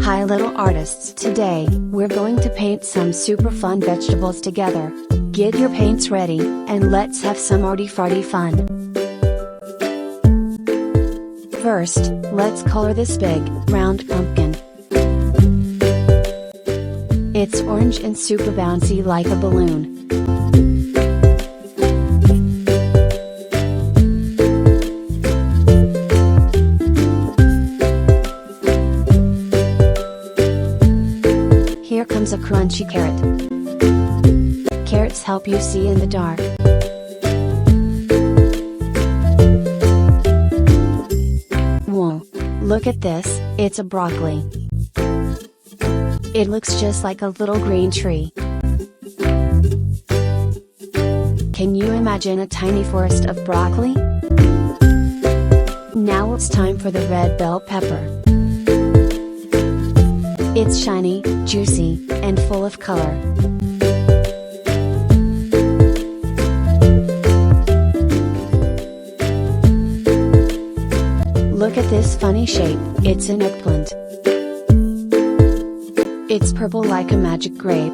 Hi little artists, today, we're going to paint some super fun vegetables together. Get your paints ready, and let's have some arty-farty fun. First, let's color this big, round pumpkin. It's orange and super bouncy like a balloon. Here comes a crunchy carrot. Carrots help you see in the dark. Whoa! Look at this, it's a broccoli. It looks just like a little green tree. Can you imagine a tiny forest of broccoli? Now it's time for the red bell pepper. It's shiny, juicy, and full of color. Look at this funny shape, it's an eggplant. It's purple like a magic grape.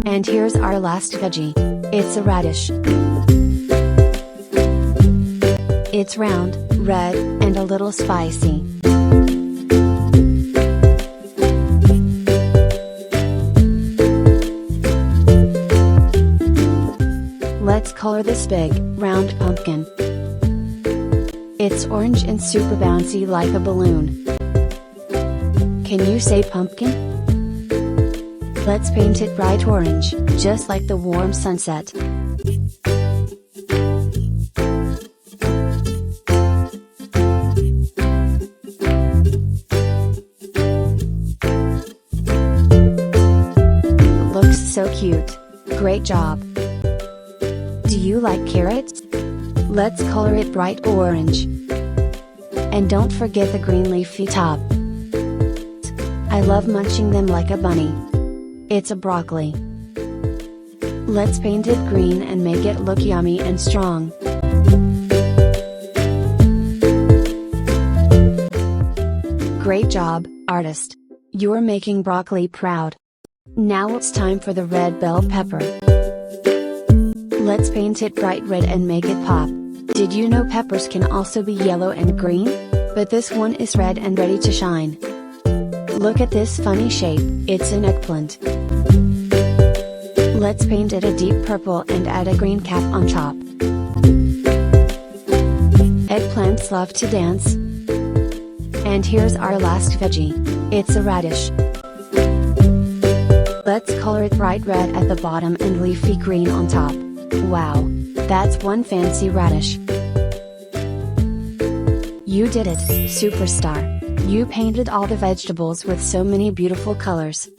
And here's our last veggie. It's a radish. It's round, red, and a little spicy. Let's color this big, round pumpkin. It's orange and super bouncy like a balloon. Can you say pumpkin? Let's paint it bright orange, just like the warm sunset. Looks so cute. Great job. Do you like carrots? Let's color it bright orange. And don't forget the green leafy top. I love munching them like a bunny. It's a broccoli. Let's paint it green and make it look yummy and strong. Great job, artist. You're making broccoli proud. Now it's time for the red bell pepper. Let's paint it bright red and make it pop. Did you know peppers can also be yellow and green? But this one is red and ready to shine. Look at this funny shape, it's an eggplant. Let's paint it a deep purple and add a green cap on top. Eggplants love to dance. And here's our last veggie. It's a radish. Let's color it bright red at the bottom and leafy green on top. Wow! That's one fancy radish. You did it, superstar! You painted all the vegetables with so many beautiful colors.